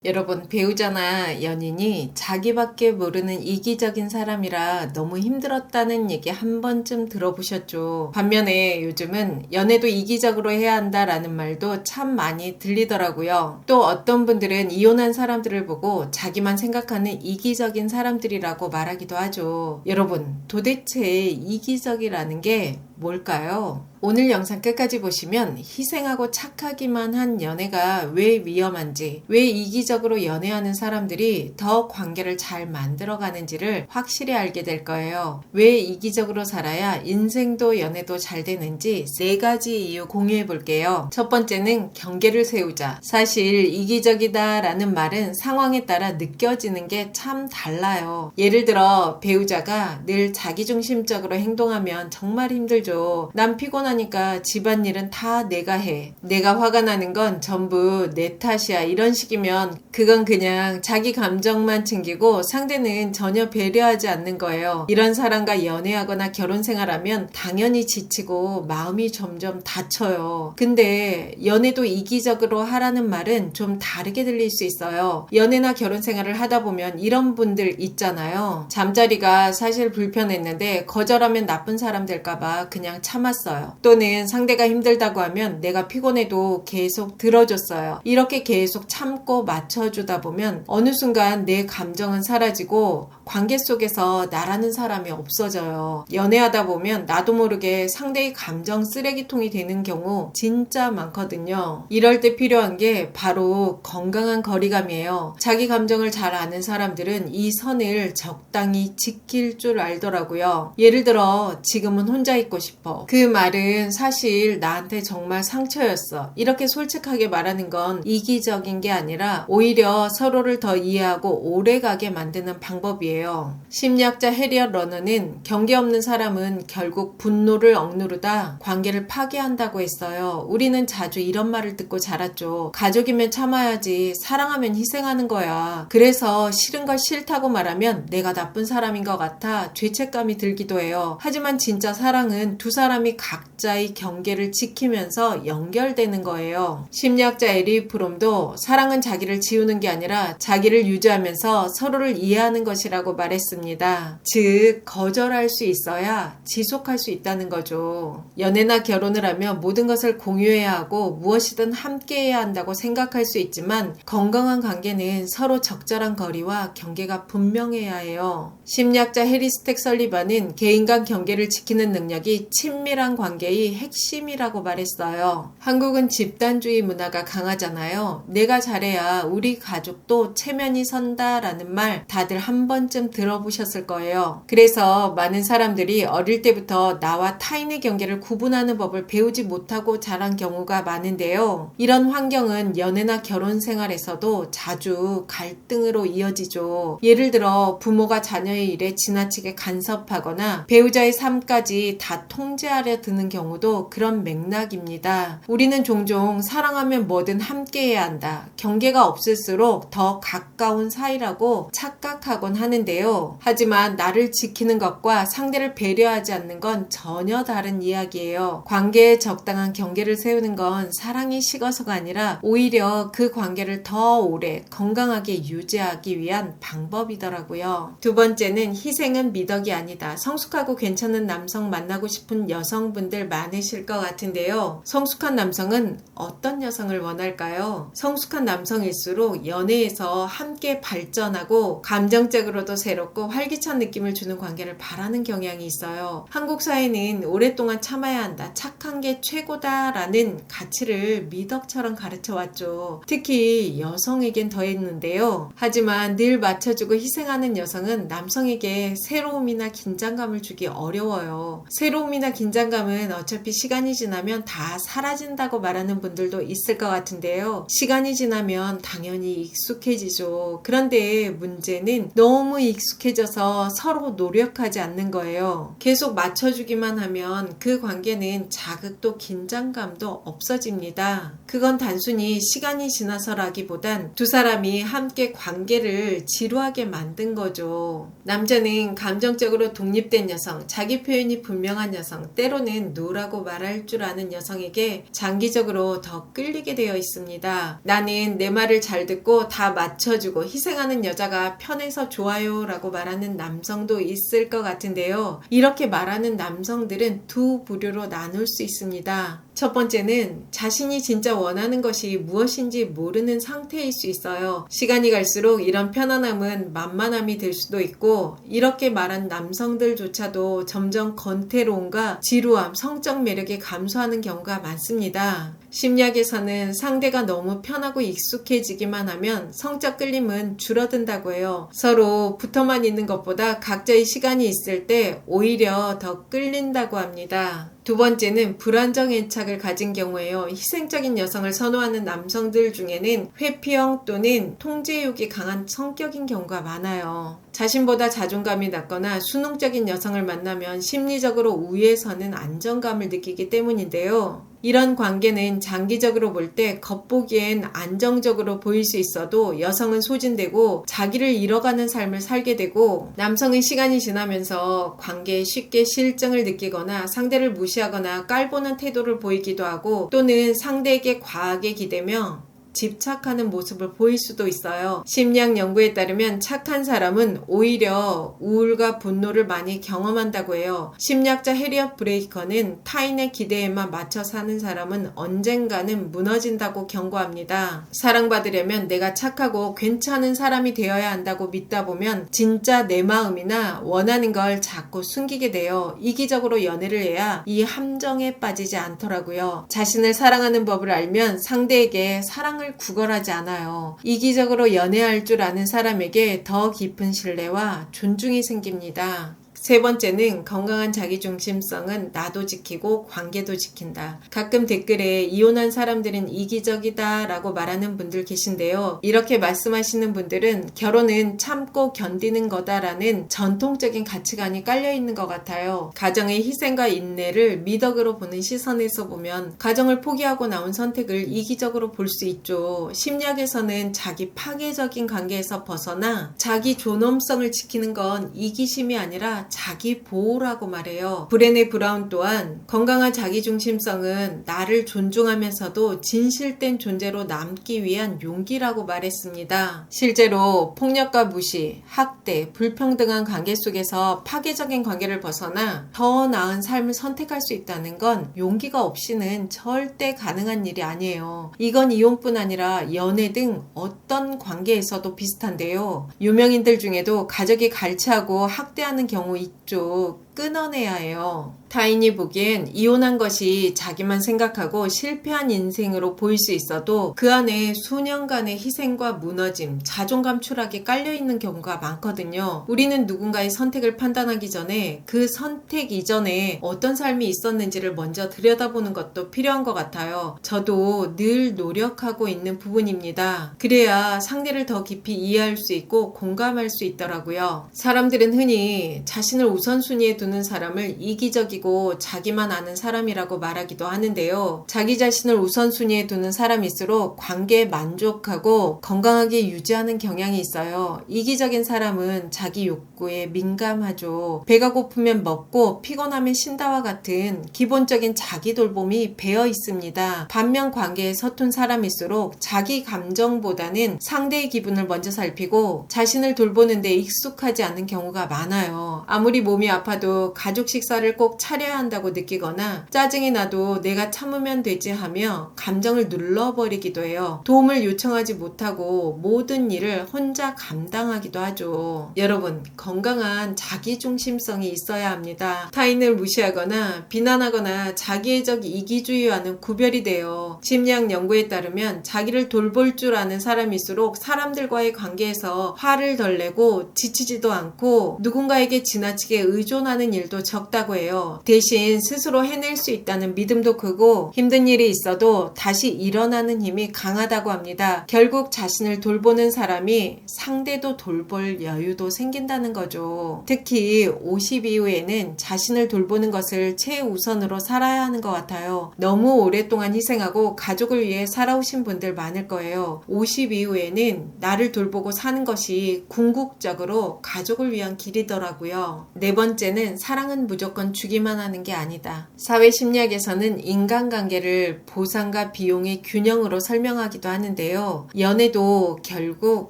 여러분, 배우자나 연인이 자기밖에 모르는 이기적인 사람이라 너무 힘들었다는 얘기 한 번쯤 들어보셨죠? 반면에 요즘은 연애도 이기적으로 해야 한다라는 말도 참 많이 들리더라고요. 또 어떤 분들은 이혼한 사람들을 보고 자기만 생각하는 이기적인 사람들이라고 말하기도 하죠. 여러분, 도대체 이기적이라는 게 뭘까요? 오늘 영상 끝까지 보시면 희생하고 착하기만 한 연애가 왜 위험한지, 왜 이기적으로 연애하는 사람들이 더 관계를 잘 만들어가는지를 확실히 알게 될 거예요. 왜 이기적으로 살아야 인생도 연애도 잘 되는지 3가지 이유 공유해 볼게요. 첫 번째는 경계를 세우자. 사실 이기적이다라는 말은 상황에 따라 느껴지는 게 참 달라요. 예를 들어 배우자가 늘 자기중심적으로 행동하면 정말 힘들죠. 난 피곤하니까 집안일은 다 내가 해. 내가 화가 나는 건 전부 내 탓이야. 이런 식이면 그건 그냥 자기 감정만 챙기고 상대는 전혀 배려하지 않는 거예요. 이런 사람과 연애하거나 결혼 생활하면 당연히 지치고 마음이 점점 다쳐요. 근데 연애도 이기적으로 하라는 말은 좀 다르게 들릴 수 있어요. 연애나 결혼 생활을 하다 보면 이런 분들 있잖아요. 잠자리가 사실 불편했는데 거절하면 나쁜 사람 될까봐 그냥 참았어요. 또는 상대가 힘들다고 하면 내가 피곤해도 계속 들어줬어요. 이렇게 계속 참고 맞춰주다 보면 어느 순간 내 감정은 사라지고 관계 속에서 나라는 사람이 없어져요. 연애하다 보면 나도 모르게 상대의 감정 쓰레기통이 되는 경우 진짜 많거든요. 이럴 때 필요한 게 바로 건강한 거리감이에요. 자기 감정을 잘 아는 사람들은 이 선을 적당히 지킬 줄 알더라고요. 예를 들어 지금은 혼자 있고 싶어. 그 말은 사실 나한테 정말 상처였어. 이렇게 솔직하게 말하는 건 이기적인 게 아니라 오히려 서로를 더 이해하고 오래가게 만드는 방법이에요. 심리학자 해리엇 러너는 경계 없는 사람은 결국 분노를 억누르다 관계를 파괴한다고 했어요. 우리는 자주 이런 말을 듣고 자랐죠. 가족이면 참아야지. 사랑하면 희생하는 거야. 그래서 싫은 걸 싫다고 말하면 내가 나쁜 사람인 것 같아 죄책감이 들기도 해요. 하지만 진짜 사랑은 두 사람이 각자의 경계를 지키면서 연결되는 거예요. 심리학자 에리 프롬도 사랑은 자기를 지우는 게 아니라 자기를 유지하면서 서로를 이해하는 것이라고 말했습니다. 즉, 거절할 수 있어야 지속할 수 있다는 거죠. 연애나 결혼을 하면 모든 것을 공유해야 하고 무엇이든 함께해야 한다고 생각할 수 있지만 건강한 관계는 서로 적절한 거리와 경계가 분명해야 해요. 심리학자 해리 스택 설리반은 개인 간 경계를 지키는 능력이 친밀한 관계의 핵심이라고 말했어요. 한국은 집단주의 문화가 강하잖아요. 내가 잘해야 우리 가족도 체면이 선다라는 말 다들 한 번쯤 들어보셨을 거예요. 그래서 많은 사람들이 어릴 때부터 나와 타인의 경계를 구분하는 법을 배우지 못하고 자란 경우가 많은데요. 이런 환경은 연애나 결혼 생활에서도 자주 갈등으로 이어지죠. 예를 들어 부모가 자녀의 일에 지나치게 간섭하거나 배우자의 삶까지 다 통제하려 드는 경우도 그런 맥락입니다. 우리는 종종 사랑하면 뭐든 함께해야 한다. 경계가 없을수록 더 가까운 사이라고 착각하곤 하는데요. 하지만 나를 지키는 것과 상대를 배려하지 않는 건 전혀 다른 이야기예요. 관계에 적당한 경계를 세우는 건 사랑이 식어서가 아니라 오히려 그 관계를 더 오래 건강하게 유지하기 위한 방법이더라고요. 두 번째는 희생은 미덕이 아니다. 성숙하고 괜찮은 남성 만나고 싶은 여성분들 많으실 것 같은데요. 성숙한 남성은 어떤 여성을 원할까요? 성숙한 남성일수록 연애에서 함께 발전하고 감정적으로도 새롭고 활기찬 느낌을 주는 관계를 바라는 경향이 있어요. 한국 사회는 오랫동안 참아야 한다, 착한 게 최고다라는 가치를 미덕처럼 가르쳐 왔죠. 특히 여성에겐 더했는데요. 하지만 늘 맞춰주고 희생하는 여성은 남성에게 새로움이나 긴장감을 주기 어려워요. 새로움이나 긴장감은 어차피 시간이 지나면 다 사라진다고 말하는 분들도 있을 것 같은데요. 시간이 지나면 당연히 익숙해지죠. 그런데 문제는 너무 익숙해져서 서로 노력하지 않는 거예요. 계속 맞춰주기만 하면 그 관계는 자극도 긴장감도 없어집니다. 그건 단순히 시간이 지나서라기보단 두 사람이 함께 관계를 지루하게 만든 거죠. 남자는 감정적으로 독립된 여성, 자기 표현이 분명한 여성, 여성, 때로는 노라고 말할 줄 아는 여성에게 장기적으로 더 끌리게 되어 있습니다. 나는 내 말을 잘 듣고 다 맞춰주고 희생하는 여자가 편해서 좋아요 라고 말하는 남성도 있을 것 같은데요. 이렇게 말하는 남성들은 두 부류로 나눌 수 있습니다. 첫 번째는 자신이 진짜 원하는 것이 무엇인지 모르는 상태일 수 있어요. 시간이 갈수록 이런 편안함은 만만함이 될 수도 있고, 이렇게 말한 남성들조차도 점점 건태로움과 지루함, 성적 매력에 감소하는 경우가 많습니다. 심리학에서는 상대가 너무 편하고 익숙해지기만 하면 성적 끌림은 줄어든다고 해요. 서로 붙어만 있는 것보다 각자의 시간이 있을 때 오히려 더 끌린다고 합니다. 두 번째는 불안정 애착을 가진 경우에요. 희생적인 여성을 선호하는 남성들 중에는 회피형 또는 통제욕이 강한 성격인 경우가 많아요. 자신보다 자존감이 낮거나 수능적인 여성을 만나면 심리적으로 위에 서는 안정감을 느끼기 때문인데요. 이런 관계는 장기적으로 볼 때 겉보기엔 안정적으로 보일 수 있어도 여성은 소진되고 자기를 잃어가는 삶을 살게 되고, 남성은 시간이 지나면서 관계에 쉽게 실증을 느끼거나 상대를 무시하거나 깔보는 태도를 보이기도 하고, 또는 상대에게 과하게 기대며 집착하는 모습을 보일 수도 있어요. 심리학 연구에 따르면 착한 사람은 오히려 우울과 분노를 많이 경험한다고 해요. 심리학자 해리엇 브레이커는 타인의 기대에만 맞춰 사는 사람은 언젠가는 무너진다고 경고합니다. 사랑받으려면 내가 착하고 괜찮은 사람이 되어야 한다고 믿다 보면 진짜 내 마음이나 원하는 걸 자꾸 숨기게 돼요. 이기적으로 연애를 해야 이 함정에 빠지지 않더라고요. 자신을 사랑하는 법을 알면 상대에게 사랑을 구걸하지 않아요. 이기적으로 연애할 줄 아는 사람에게 더 깊은 신뢰와 존중이 생깁니다. 세 번째는 건강한 자기중심성은 나도 지키고 관계도 지킨다. 가끔 댓글에 이혼한 사람들은 이기적이다 라고 말하는 분들 계신데요. 이렇게 말씀하시는 분들은 결혼은 참고 견디는 거다라는 전통적인 가치관이 깔려있는 것 같아요. 가정의 희생과 인내를 미덕으로 보는 시선에서 보면 가정을 포기하고 나온 선택을 이기적으로 볼 수 있죠. 심리학에서는 자기 파괴적인 관계에서 벗어나 자기 존엄성을 지키는 건 이기심이 아니라 자기 보호라고 말해요. 브레네 브라운 또한 건강한 자기중심성은 나를 존중하면서도 진실된 존재로 남기 위한 용기라고 말했습니다. 실제로 폭력과 무시, 학대, 불평등한 관계 속에서 파괴적인 관계를 벗어나 더 나은 삶을 선택할 수 있다는 건 용기가 없이는 절대 가능한 일이 아니에요. 이건 이혼뿐 아니라 연애 등 어떤 관계에서도 비슷한데요. 유명인들 중에도 가족이 갈취하고 학대하는 경우 있죠. 끊어내야 해요. 타인이 보기엔 이혼한 것이 자기만 생각하고 실패한 인생으로 보일 수 있어도 그 안에 수년간의 희생과 무너짐, 자존감 추락이 깔려있는 경우가 많거든요. 우리는 누군가의 선택을 판단하기 전에 그 선택 이전에 어떤 삶이 있었는지를 먼저 들여다보는 것도 필요한 것 같아요. 저도 늘 노력하고 있는 부분입니다. 그래야 상대를 더 깊이 이해할 수 있고 공감할 수 있더라고요. 사람들은 흔히 자신을 우선순위에 두는 사람을 이기적이고 자기만 아는 사람이라고 말하기도 하는데요. 자기 자신을 우선순위에 두는 사람일수록 관계에 만족하고 건강하게 유지하는 경향이 있어요. 이기적인 사람은 자기 욕구에 민감하죠. 배가 고프면 먹고 피곤하면 쉰다와 같은 기본적인 자기 돌봄이 배어 있습니다. 반면 관계에 서툰 사람일수록 자기 감정보다는 상대의 기분을 먼저 살피고 자신을 돌보는 데 익숙하지 않은 경우가 많아요. 아무리 몸이 아파도 가족 식사를 꼭 차려야 한다고 느끼거나 짜증이 나도 내가 참으면 되지 하며 감정을 눌러버리기도 해요. 도움을 요청하지 못하고 모든 일을 혼자 감당하기도 하죠. 여러분, 건강한 자기중심성이 있어야 합니다. 타인을 무시하거나 비난하거나 자기애적 이기주의와는 구별이 돼요. 심리학 연구에 따르면 자기를 돌볼 줄 아는 사람일수록 사람들과의 관계에서 화를 덜 내고 지치지도 않고 누군가에게 지나치게 의존하는 일도 적다고 해요. 대신 스스로 해낼 수 있다는 믿음도 크고 힘든 일이 있어도 다시 일어나는 힘이 강하다고 합니다. 결국 자신을 돌보는 사람이 상대도 돌볼 여유도 생긴다는 거죠. 특히 50 이후에는 자신을 돌보는 것을 최우선으로 살아야 하는 것 같아요. 너무 오랫동안 희생하고 가족을 위해 살아오신 분들 많을 거예요. 50 이후에는 나를 돌보고 사는 것이 궁극적으로 가족을 위한 길이더라고요. 네 번째는 결국엔 사랑은 무조건 주기만 하는 게 아니다. 사회심리학에서는 인간관계를 보상과 비용의 균형으로 설명하기도 하는데요. 연애도 결국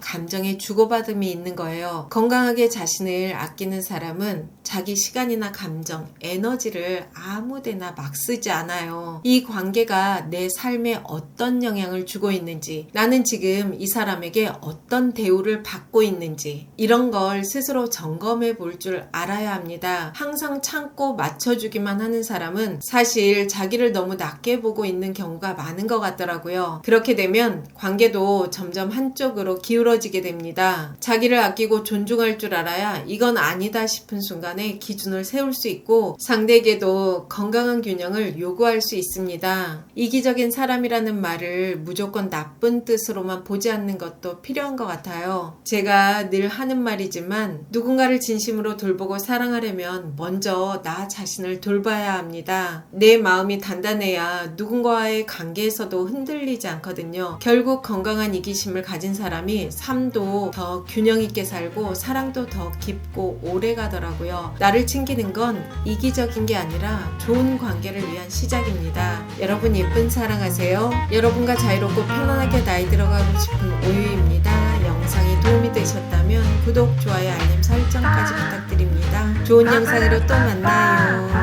감정의 주고받음이 있는 거예요. 건강하게 자신을 아끼는 사람은 자기 시간이나 감정, 에너지를 아무데나 막 쓰지 않아요. 이 관계가 내 삶에 어떤 영향을 주고 있는지, 나는 지금 이 사람에게 어떤 대우를 받고 있는지, 이런 걸 스스로 점검해 볼 줄 알아야 합니다. 항상 참고 맞춰주기만 하는 사람은 사실 자기를 너무 낮게 보고 있는 경우가 많은 것 같더라고요. 그렇게 되면 관계도 점점 한쪽으로 기울어지게 됩니다. 자기를 아끼고 존중할 줄 알아야 이건 아니다 싶은 순간에 기준을 세울 수 있고 상대에게도 건강한 균형을 요구할 수 있습니다. 이기적인 사람이라는 말을 무조건 나쁜 뜻으로만 보지 않는 것도 필요한 것 같아요. 제가 늘 하는 말이지만 누군가를 진심으로 돌보고 사랑하려면 먼저 나 자신을 돌봐야 합니다. 내 마음이 단단해야 누군가와의 관계에서도 흔들리지 않거든요. 결국 건강한 이기심을 가진 사람이 삶도 더 균형 있게 살고 사랑도 더 깊고 오래 가더라고요. 나를 챙기는 건 이기적인 게 아니라 좋은 관계를 위한 시작입니다. 여러분 예쁜 사랑하세요. 여러분과 자유롭고 편안하게 나이 들어가고 싶은 오유입니다. 영상이 도움이 되셨다면 구독, 좋아요, 알림 설정까지 부탁드립니다. 좋은 영상으로 또 만나요.